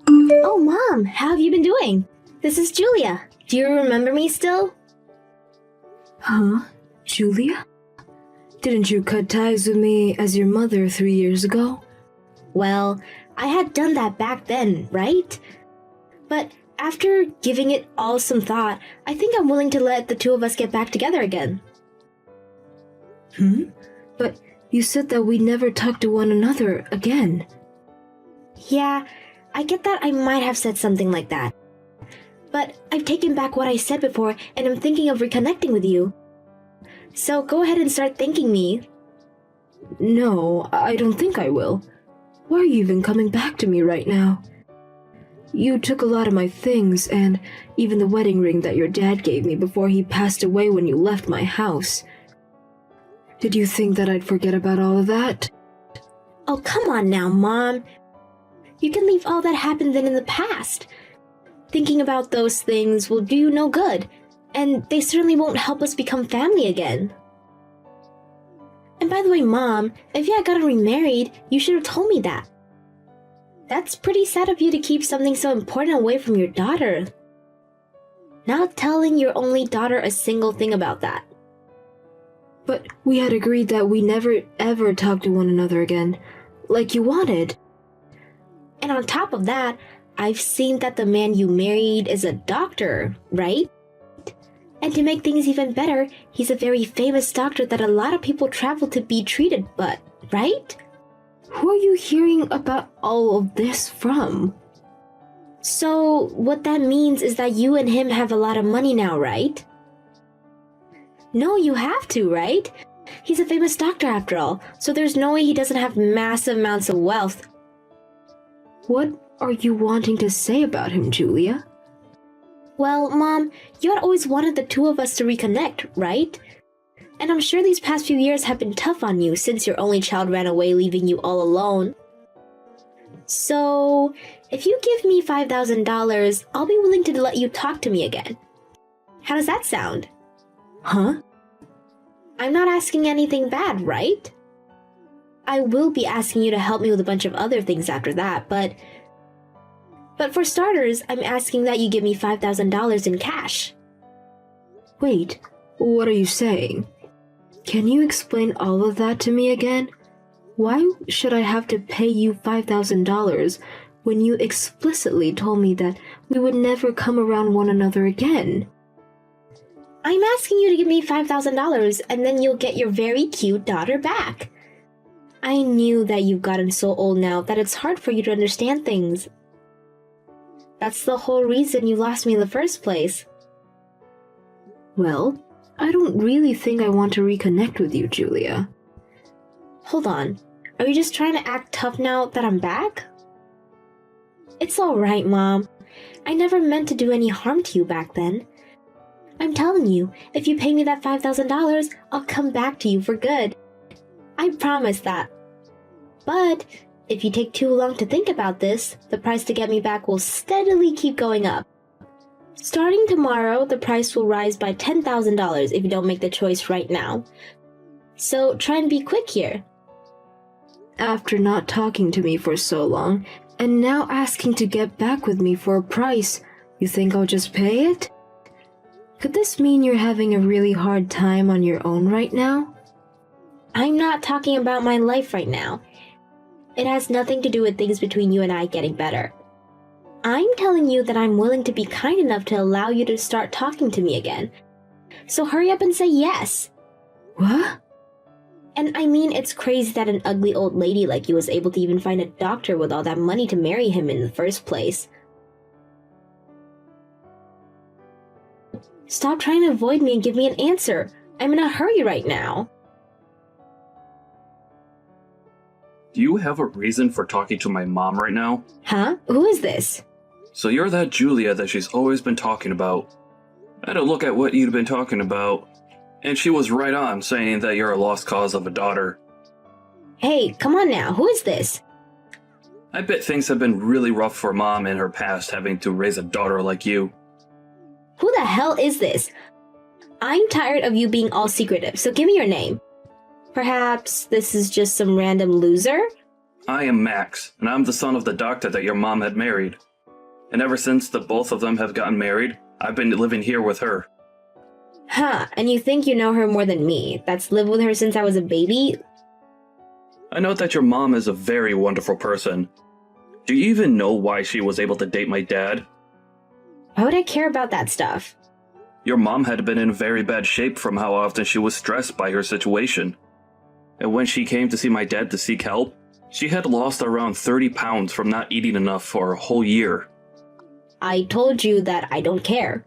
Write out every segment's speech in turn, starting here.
Oh, Mom, how have you been doing? This is Julia. Do you remember me still? Huh? Julia? Didn't you cut ties with me as your mother 3 years ago? Well, I had done that back then, right? But after giving it all some thought, I think I'm willing to let the two of us get back together again. But you said that we never talk to one another again. Yeah, I get that I might have said something like that. But I've taken back what I said before and I'm thinking of reconnecting with you. So go ahead and start thanking me. No, I don't think I will. Why are you even coming back to me right now? You took a lot of my things and even the wedding ring that your dad gave me before he passed away when you left my house. Did you think that I'd forget about all of that? Oh, come on now, Mom. You can leave all that happened then in the past. Thinking about those things will do you no good, and they certainly won't help us become family again. And by the way, Mom, if you had gotten remarried, you should have told me that. That's pretty sad of you to keep something so important away from your daughter. Not telling your only daughter a single thing about that. But we had agreed that we never ever talk to one another again, like you wanted. And on top of that, I've seen that the man you married is a doctor, right? And to make things even better, he's a very famous doctor that a lot of people travel to be treated, but, right? Who are you hearing about all of this from? So, what that means is that you and him have a lot of money now, right? No, you have to, right? He's a famous doctor after all, so there's no way he doesn't have massive amounts of wealth. What are you wanting to say about him, Julia? Well, Mom, you had always wanted the two of us to reconnect, right? And I'm sure these past few years have been tough on you since your only child ran away leaving you all alone. So, if you give me $5,000, I'll be willing to let you talk to me again. How does that sound? Huh? I'm not asking anything bad, right? I will be asking you to help me with a bunch of other things after that, but for starters, I'm asking that you give me $5,000 in cash. Wait, what are you saying? Can you explain all of that to me again? Why should I have to pay you $5,000 when you explicitly told me that we would never come around one another again? I'm asking you to give me $5,000 and then you'll get your very cute daughter back. I knew that you've gotten so old now that it's hard for you to understand things. That's the whole reason you lost me in the first place. Well, I don't really think I want to reconnect with you, Julia. Hold on. Are you just trying to act tough now that I'm back? It's alright, Mom. I never meant to do any harm to you back then. I'm telling you, if you pay me that $5,000, I'll come back to you for good. I promise that. But if you take too long to think about this, the price to get me back will steadily keep going up. Starting tomorrow, the price will rise by $10,000 if you don't make the choice right now. So try and be quick here. After not talking to me for so long, and now asking to get back with me for a price, you think I'll just pay it? Could this mean you're having a really hard time on your own right now? I'm not talking about my life right now. It has nothing to do with things between you and I getting better. I'm telling you that I'm willing to be kind enough to allow you to start talking to me again. So hurry up and say yes. What? And I mean, it's crazy that an ugly old lady like you was able to even find a doctor with all that money to marry him in the first place. Stop trying to avoid me and give me an answer. I'm in a hurry right now. Do you have a reason for talking to my mom right now? Huh? Who is this? So you're that Julia that she's always been talking about. I had a look at what you'd been talking about, and she was right on saying that you're a lost cause of a daughter. Hey, come on now, who is this? I bet things have been really rough for Mom in her past having to raise a daughter like you. Who the hell is this? I'm tired of you being all secretive, so give me your name. Perhaps this is just some random loser? I am Max, and I'm the son of the doctor that your mom had married. And ever since the both of them have gotten married, I've been living here with her. Huh, and you think you know her more than me? That's lived with her since I was a baby? I know that your mom is a very wonderful person. Do you even know why she was able to date my dad? Why would I care about that stuff? Your mom had been in very bad shape from how often she was stressed by her situation. And when she came to see my dad to seek help, she had lost around 30 pounds from not eating enough for a whole year. I told you that I don't care.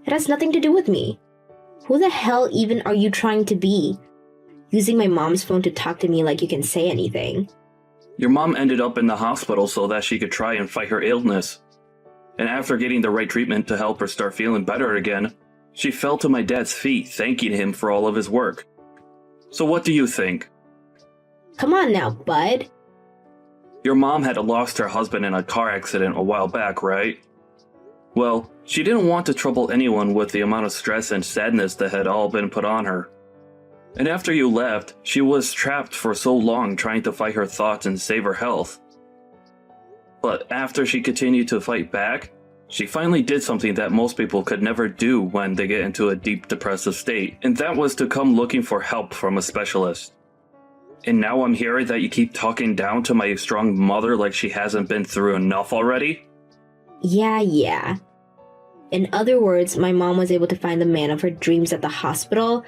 It has nothing to do with me. Who the hell even are you trying to be? Using my mom's phone to talk to me like you can say anything. Your mom ended up in the hospital so that she could try and fight her illness. And after getting the right treatment to help her start feeling better again, she fell to my dad's feet, thanking him for all of his work. So what do you think? Come on now, bud. Your mom had lost her husband in a car accident a while back, right? Well, she didn't want to trouble anyone with the amount of stress and sadness that had all been put on her. And after you left, she was trapped for so long trying to fight her thoughts and save her health. But after she continued to fight back, she finally did something that most people could never do when they get into a deep depressive state, and that was to come looking for help from a specialist. And now I'm hearing that you keep talking down to my strong mother like she hasn't been through enough already? Yeah. In other words, my mom was able to find the man of her dreams at the hospital.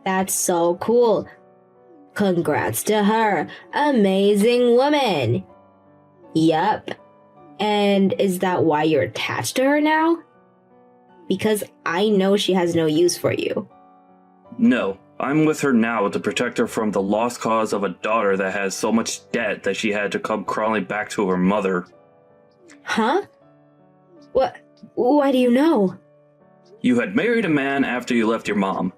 That's so cool. Congrats to her. Amazing woman. Yup. And is that why you're attached to her now? Because I know she has no use for you. No, I'm with her now to protect her from the lost cause of a daughter that has so much debt that she had to come crawling back to her mother. Huh? What? Why do you know? You had married a man after you left your mom.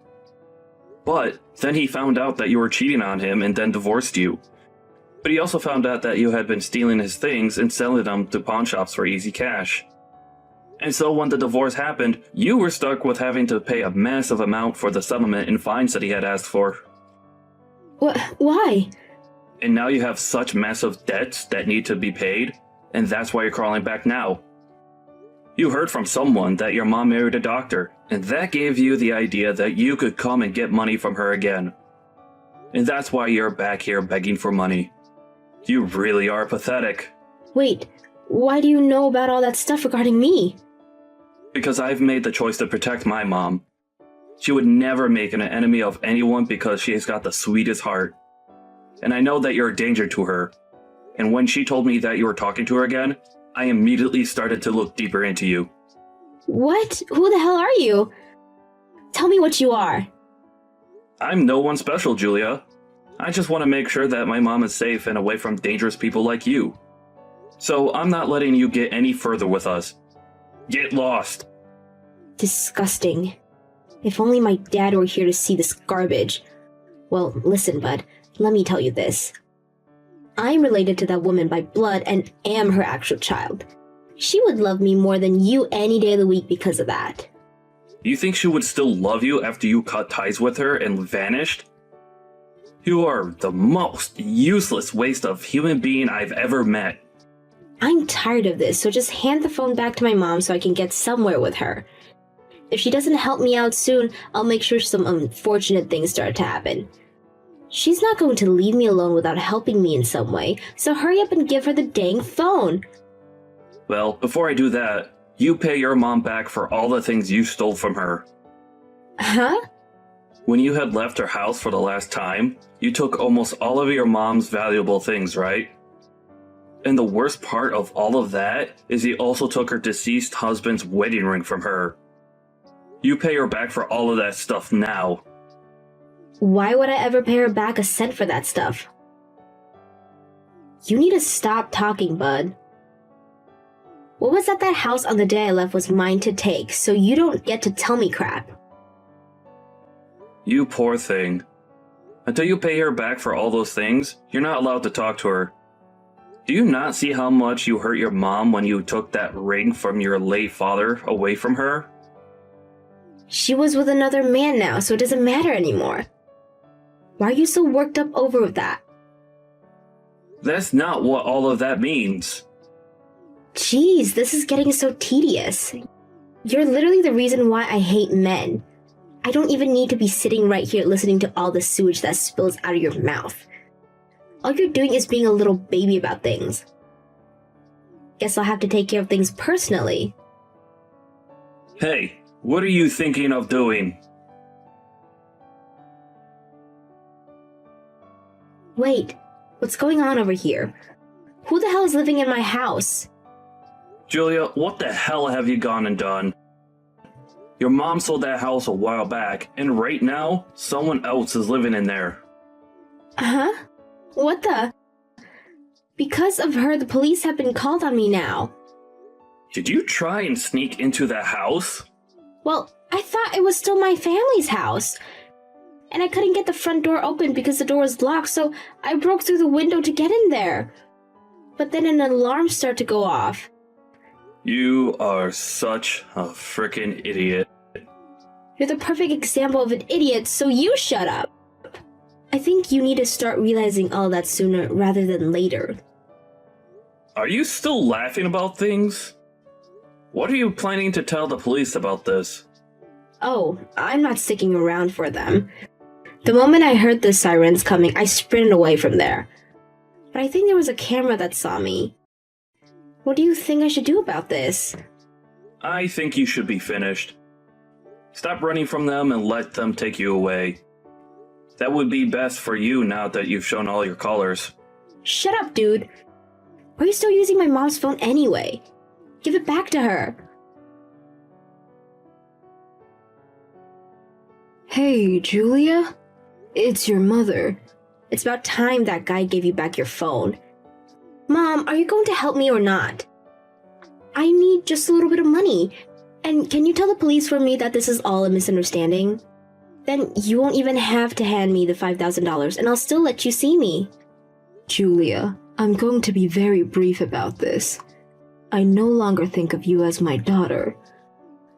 But then he found out that you were cheating on him and then divorced you. But he also found out that you had been stealing his things and selling them to pawn shops for easy cash. And so when the divorce happened, you were stuck with having to pay a massive amount for the settlement and fines that he had asked for. Why? And now you have such massive debts that need to be paid, and that's why you're crawling back now. You heard from someone that your mom married a doctor, and that gave you the idea that you could come and get money from her again. And that's why you're back here begging for money. You really are pathetic. Wait, why do you know about all that stuff regarding me? Because I've made the choice to protect my mom. She would never make an enemy of anyone because she has got the sweetest heart. And I know that you're a danger to her. And when she told me that you were talking to her again, I immediately started to look deeper into you. What? Who the hell are you? Tell me what you are. I'm no one special, Julia. I just want to make sure that my mom is safe and away from dangerous people like you. So I'm not letting you get any further with us. Get lost. Disgusting. If only my dad were here to see this garbage. Well, listen, bud, let me tell you this. I'm related to that woman by blood and am her actual child. She would love me more than you any day of the week because of that. You think she would still love you after you cut ties with her and vanished? You are the most useless waste of human being I've ever met. I'm tired of this, so just hand the phone back to my mom so I can get somewhere with her. If she doesn't help me out soon, I'll make sure some unfortunate things start to happen. She's not going to leave me alone without helping me in some way, so hurry up and give her the dang phone. Well, before I do that, you pay your mom back for all the things you stole from her. Huh? When you had left her house for the last time, you took almost all of your mom's valuable things, right? And the worst part of all of that is you also took her deceased husband's wedding ring from her. You pay her back for all of that stuff now. Why would I ever pay her back a cent for that stuff? You need to stop talking, bud. What was at that house on the day I left was mine to take, so you don't get to tell me crap. You poor thing. Until you pay her back for all those things, you're not allowed to talk to her. Do you not see how much you hurt your mom when you took that ring from your late father away from her? She was with another man now, so it doesn't matter anymore. Why are you so worked up over that? That's not what all of that means. Jeez, this is getting so tedious. You're literally the reason why I hate men. I don't even need to be sitting right here listening to all the sewage that spills out of your mouth. All you're doing is being a little baby about things. Guess I'll have to take care of things personally. Hey, what are you thinking of doing? Wait, what's going on over here? Who the hell is living in my house? Julia, what the hell have you gone and done? Your mom sold that house a while back, and right now, someone else is living in there. Huh? What the? Because of her, the police have been called on me now. Did you try and sneak into that house? Well, I thought it was still my family's house. And I couldn't get the front door open because the door was locked, so I broke through the window to get in there. But then an alarm started to go off. You are such a frickin' idiot. You're the perfect example of an idiot, so you shut up. I think you need to start realizing all that sooner rather than later. Are you still laughing about things? What are you planning to tell the police about this? Oh, I'm not sticking around for them. The moment I heard the sirens coming, I sprinted away from there. But I think there was a camera that saw me. What do you think I should do about this? I think you should be finished. Stop running from them and let them take you away. That would be best for you now that you've shown all your colors. Shut up, dude. Why are you still using my mom's phone anyway? Give it back to her. Hey, Julia? It's your mother. It's about time that guy gave you back your phone. Mom, are you going to help me or not? I need just a little bit of money. And can you tell the police for me that this is all a misunderstanding? Then you won't even have to hand me the $5,000 and I'll still let you see me. Julia, I'm going to be very brief about this. I no longer think of you as my daughter.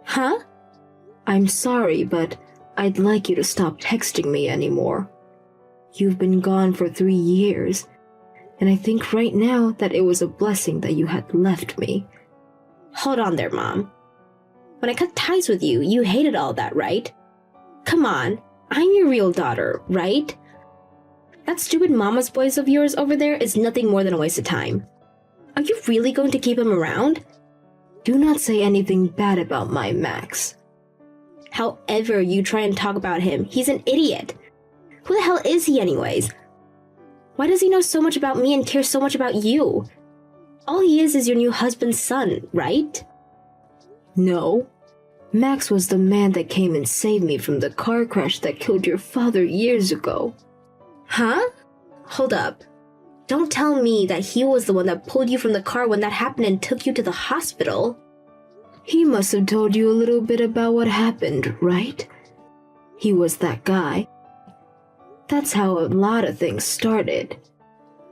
Huh? I'm sorry, but I'd like you to stop texting me anymore. You've been gone for 3 years, and I think right now that it was a blessing that you had left me. Hold on there, Mom. When I cut ties with you, you hated all that, right? Come on, I'm your real daughter, right? That stupid mama's boys of yours over there is nothing more than a waste of time. Are you really going to keep him around? Do not say anything bad about my Max. However you try and talk about him, he's an idiot. Who the hell is he anyways? Why does he know so much about me and care so much about you? All he is your new husband's son, right? No. Max was the man that came and saved me from the car crash that killed your father years ago. Huh? Hold up. Don't tell me that he was the one that pulled you from the car when that happened and took you to the hospital. He must have told you a little bit about what happened, right? He was that guy. That's how a lot of things started.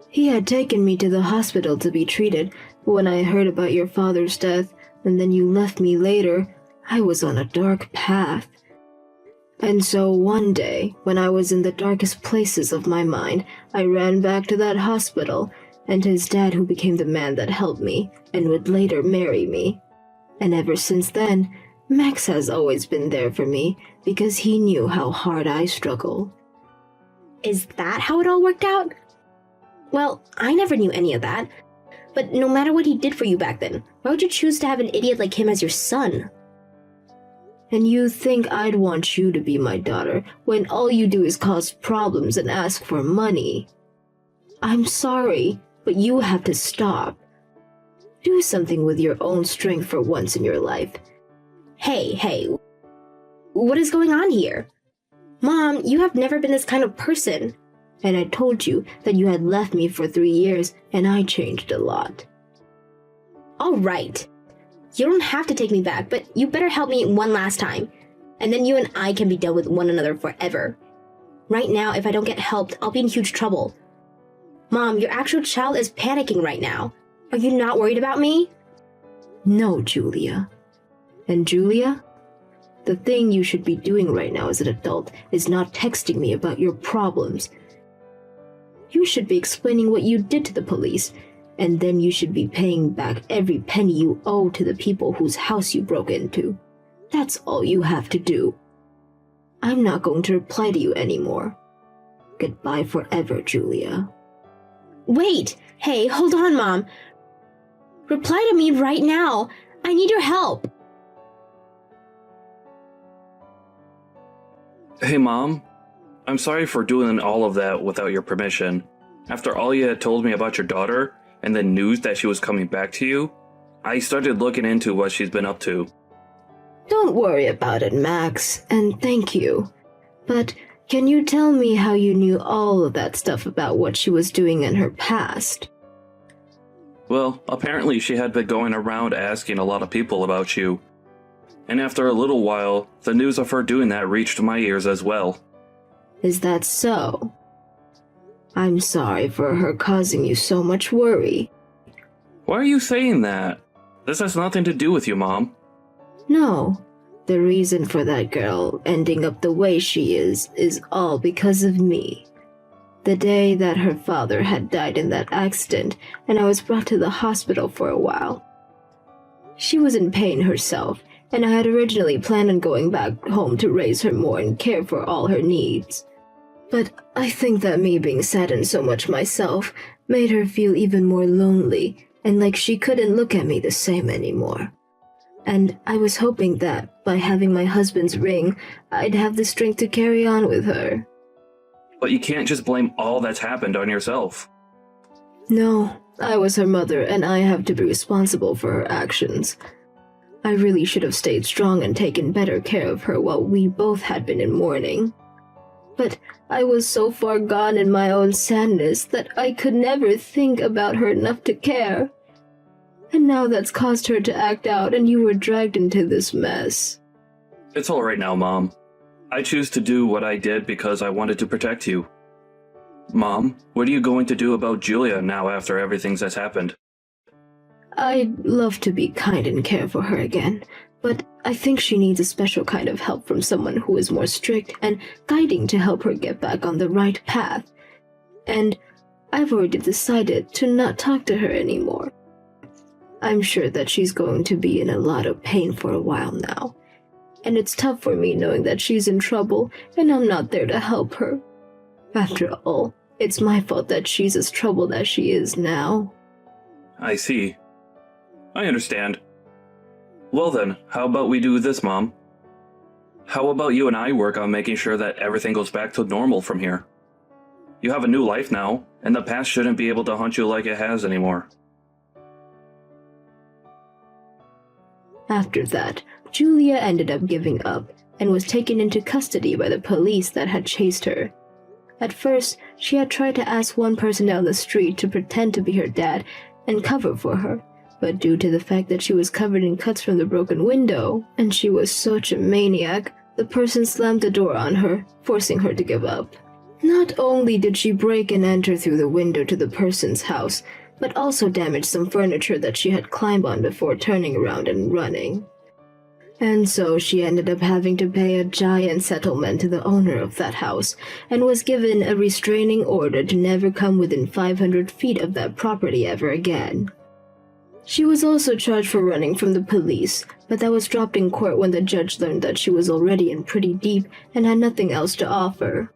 He had taken me to the hospital to be treated, but when I heard about your father's death, and then you left me later, I was on a dark path. And so one day, when I was in the darkest places of my mind, I ran back to that hospital, and his dad who became the man that helped me, and would later marry me. And ever since then, Max has always been there for me, because he knew how hard I struggled. Is that how it all worked out? Well, I never knew any of that. But no matter what he did for you back then, why would you choose to have an idiot like him as your son? And you think I'd want you to be my daughter when all you do is cause problems and ask for money? I'm sorry, but you have to stop. Do something with your own strength for once in your life. Hey, what is going on here? Mom, you have never been this kind of person. And I told you that you had left me for 3 years, and I changed a lot. All right. You don't have to take me back, but you better help me one last time. And then you and I can be done with one another forever. Right now, if I don't get helped, I'll be in huge trouble. Mom, your actual child is panicking right now. Are you not worried about me? No, Julia. And Julia? The thing you should be doing right now as an adult is not texting me about your problems. You should be explaining what you did to the police, and then you should be paying back every penny you owe to the people whose house you broke into. That's all you have to do. I'm not going to reply to you anymore. Goodbye forever, Julia. Wait! Hey, hold on, Mom. Reply to me right now. I need your help. Hey, Mom. I'm sorry for doing all of that without your permission. After all you had told me about your daughter, and the news that she was coming back to you, I started looking into what she's been up to. Don't worry about it, Max, and thank you. But can you tell me how you knew all of that stuff about what she was doing in her past? Well, apparently she had been going around asking a lot of people about you. And after a little while, the news of her doing that reached my ears as well. Is that so? I'm sorry for her causing you so much worry. Why are you saying that? This has nothing to do with you, Mom. No, the reason for that girl ending up the way she is all because of me. The day that her father had died in that accident, and I was brought to the hospital for a while. She was in pain herself, and I had originally planned on going back home to raise her more and care for all her needs. But I think that me being saddened so much myself made her feel even more lonely, and like she couldn't look at me the same anymore. And I was hoping that, by having my husband's ring, I'd have the strength to carry on with her. But you can't just blame all that's happened on yourself. No, I was her mother, and I have to be responsible for her actions. I really should have stayed strong and taken better care of her while we both had been in mourning. But I was so far gone in my own sadness that I could never think about her enough to care. And now that's caused her to act out, and you were dragged into this mess. It's all right now, Mom. I choose to do what I did because I wanted to protect you. Mom, what are you going to do about Julia now after everything that's happened? I'd love to be kind and care for her again, but I think she needs a special kind of help from someone who is more strict and guiding to help her get back on the right path. And I've already decided to not talk to her anymore. I'm sure that she's going to be in a lot of pain for a while now. And it's tough for me knowing that she's in trouble and I'm not there to help her. After all, it's my fault that she's as troubled as she is now. I see. I understand. Well then, how about we do this, Mom? How about you and I work on making sure that everything goes back to normal from here? You have a new life now, and the past shouldn't be able to haunt you like it has anymore. After that, Julia ended up giving up and was taken into custody by the police that had chased her. At first, she had tried to ask one person down the street to pretend to be her dad and cover for her, but due to the fact that she was covered in cuts from the broken window, and she was such a maniac, the person slammed the door on her, forcing her to give up. Not only did she break and enter through the window to the person's house, but also damaged some furniture that she had climbed on before turning around and running. And so she ended up having to pay a giant settlement to the owner of that house, and was given a restraining order to never come within 500 feet of that property ever again. She was also charged for running from the police, but that was dropped in court when the judge learned that she was already in pretty deep and had nothing else to offer.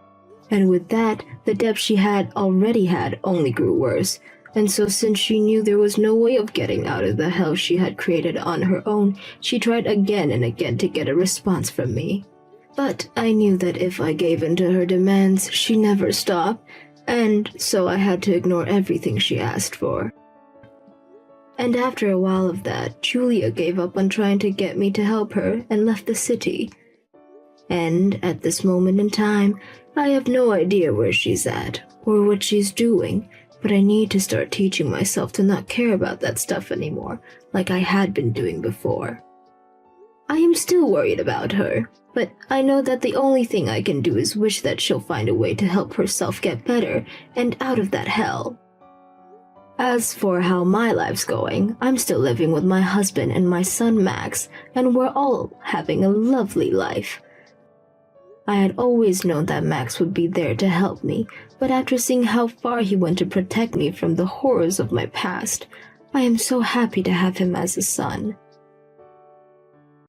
And with that, the debt she had already had only grew worse, and so since she knew there was no way of getting out of the hell she had created on her own, she tried again and again to get a response from me. But I knew that if I gave in to her demands, she'd never stop, and so I had to ignore everything she asked for. And after a while of that, Julia gave up on trying to get me to help her and left the city. And at this moment in time, I have no idea where she's at or what she's doing, but I need to start teaching myself to not care about that stuff anymore, like I had been doing before. I am still worried about her, but I know that the only thing I can do is wish that she'll find a way to help herself get better and out of that hell. As for how my life's going, I'm still living with my husband and my son Max, and we're all having a lovely life. I had always known that Max would be there to help me, but after seeing how far he went to protect me from the horrors of my past, I am so happy to have him as a son.